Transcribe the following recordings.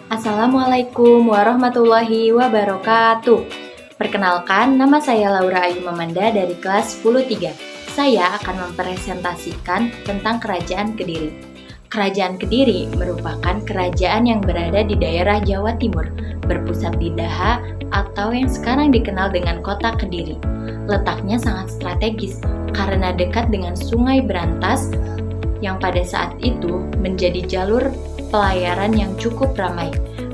Assalamualaikum warahmatullahi wabarakatuh. Perkenalkan, nama saya Laura Ayu Mamanda dari kelas 10-3. Saya akan mempresentasikan tentang Kerajaan Kediri. Kerajaan Kediri merupakan kerajaan yang berada di daerah Jawa Timur, berpusat di Daha atau yang sekarang dikenal dengan Kota Kediri. Letaknya sangat strategis karena dekat dengan Sungai Brantas yang pada saat itu menjadi jalur pelayaran yang cukup ramai.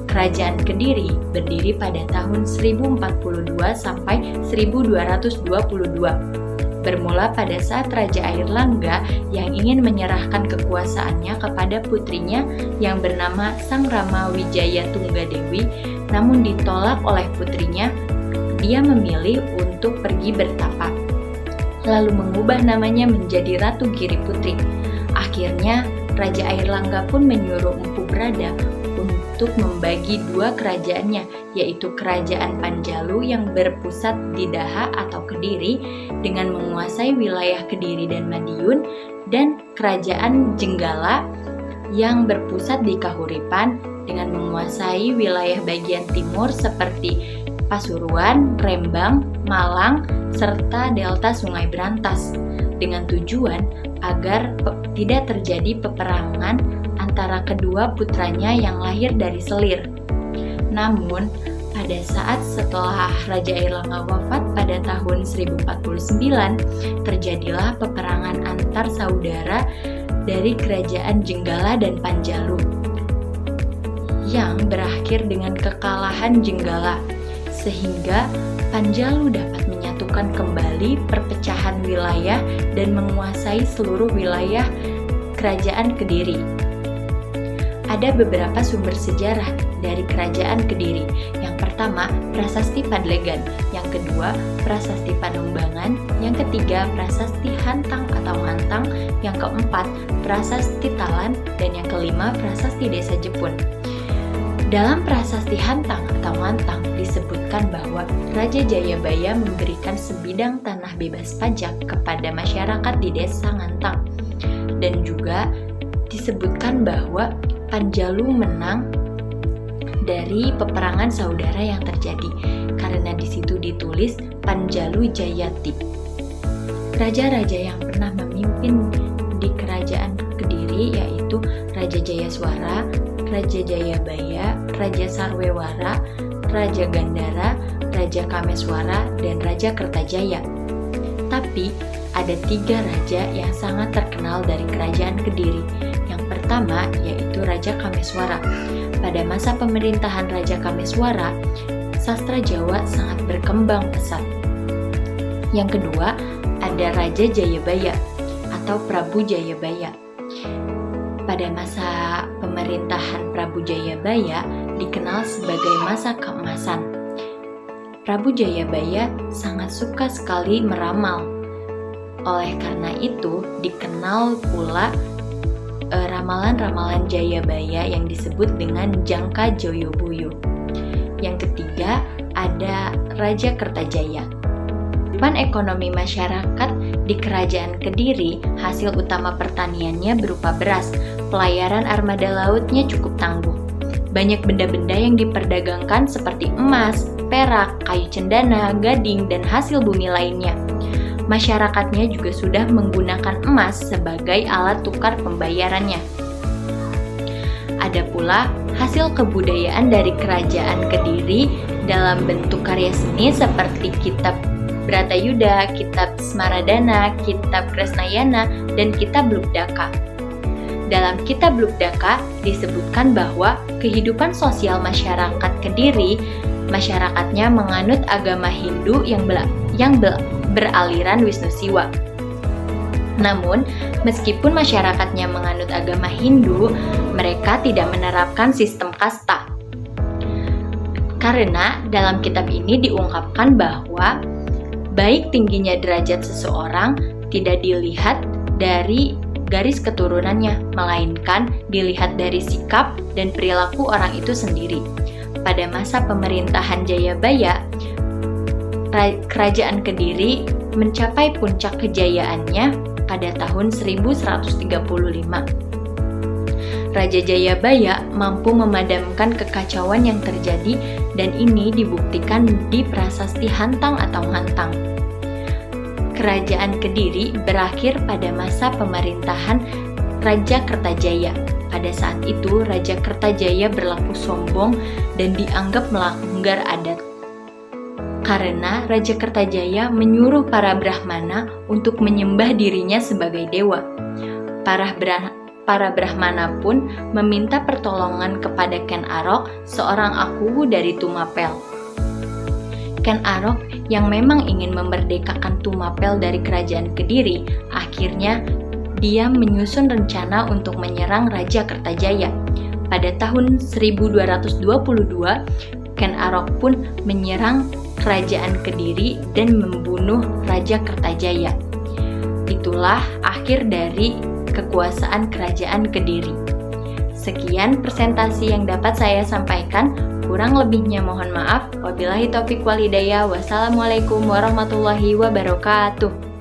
Kerajaan Kediri berdiri pada tahun 1042 sampai 1222. Bermula pada saat Raja Airlangga yang ingin menyerahkan kekuasaannya kepada putrinya yang bernama Sang Rama Wijaya Tunggadewi, namun ditolak oleh putrinya. Dia memilih untuk pergi bertapa, lalu mengubah namanya menjadi Ratu Giri Putri. Akhirnya, Raja Airlangga pun menyuruh Empu Brada untuk membagi dua kerajaannya, yaitu Kerajaan Panjalu yang berpusat di Daha atau Kediri dengan menguasai wilayah Kediri dan Madiun, dan Kerajaan Jenggala yang berpusat di Kahuripan dengan menguasai wilayah bagian timur seperti Pasuruan, Rembang, Malang, serta delta Sungai Brantas, dengan tujuan agar tidak terjadi peperangan antara kedua putranya yang lahir dari selir. Namun, pada saat setelah Raja Airlangga wafat pada tahun 1049, terjadilah peperangan antar saudara dari Kerajaan Jenggala dan Panjalu yang berakhir dengan kekalahan Jenggala, sehingga Panjalu dapat menyatukan kembali perpecahan wilayah dan menguasai seluruh wilayah Kerajaan Kediri. Ada beberapa sumber sejarah dari Kerajaan Kediri. Yang pertama, Prasasti Padlegan. Yang kedua, Prasasti Panumbangan. Yang ketiga, Prasasti Hantang atau Ngantang. Yang keempat, Prasasti Talan. Dan yang kelima, Prasasti Desa Jepun. Dalam Prasasti Hantang atau Ngantang disebutkan bahwa Raja Jayabaya memberikan sebidang tanah bebas pajak kepada masyarakat di desa Ngantang. Dan juga disebutkan bahwa Panjalu menang dari peperangan saudara yang terjadi, karena di situ ditulis Panjalu Jayati. Raja-raja yang pernah memimpin di Kerajaan Kediri yaitu Raja Jayaswara, Raja Jayabaya, Raja Sarwewara, Raja Gandara, Raja Kameswara, dan Raja Kertajaya. Tapi ada 3 raja yang sangat terkenal dari Kerajaan Kediri. Yang pertama yaitu Raja Kameswara. Pada masa pemerintahan Raja Kameswara, sastra Jawa sangat berkembang pesat. Yang kedua ada Raja Jayabaya atau Prabu Jayabaya. Pada masa pemerintahan Prabu Jayabaya dikenal sebagai masa keemasan. Prabu Jayabaya sangat suka sekali meramal. Oleh karena itu, dikenal pula ramalan-ramalan Jayabaya yang disebut dengan Jangka Joyoboyo. Yang ketiga, ada Raja Kertajaya. Kehidupan ekonomi masyarakat di Kerajaan Kediri, hasil utama pertaniannya berupa beras. Pelayaran armada lautnya cukup tangguh. Banyak benda-benda yang diperdagangkan seperti emas, perak, kayu cendana, gading, dan hasil bumi lainnya. Masyarakatnya juga sudah menggunakan emas sebagai alat tukar pembayarannya. Ada pula hasil kebudayaan dari Kerajaan Kediri dalam bentuk karya seni seperti kitab Bratayuda, kitab Smaradana, kitab Kresnayana, dan kitab Lubdaka. Dalam kitab Lubdaka disebutkan bahwa kehidupan sosial masyarakat Kediri, masyarakatnya menganut agama Hindu yang beraliran Wisnu Siwa. Namun, meskipun masyarakatnya menganut agama Hindu, mereka tidak menerapkan sistem kasta. Karena dalam kitab ini diungkapkan bahwa baik tingginya derajat seseorang tidak dilihat dari garis keturunannya, melainkan dilihat dari sikap dan perilaku orang itu sendiri. Pada masa pemerintahan Jayabaya, Kerajaan Kediri mencapai puncak kejayaannya pada tahun 1135. Raja Jayabaya mampu memadamkan kekacauan yang terjadi dan ini dibuktikan di prasasti Hantang atau Ngantang. Kerajaan Kediri berakhir pada masa pemerintahan Raja Kertajaya. Pada saat itu, Raja Kertajaya berlaku sombong dan dianggap melanggar adat. Karena Raja Kertajaya menyuruh para Brahmana untuk menyembah dirinya sebagai dewa. Para Brahmana pun meminta pertolongan kepada Ken Arok, seorang akuwu dari Tumapel. Ken Arok yang memang ingin memerdekakan Tumapel dari kerajaan Kediri, akhirnya dia menyusun rencana untuk menyerang Raja Kertajaya. Pada tahun 1222, Ken Arok pun menyerang kerajaan Kediri dan membunuh Raja Kertajaya. Itulah akhir dari kekuasaan kerajaan Kediri. Sekian presentasi yang dapat saya sampaikan. Kurang lebihnya mohon maaf. Wabillahi taufiq wal hidayah. Wassalamualaikum warahmatullahi wabarakatuh.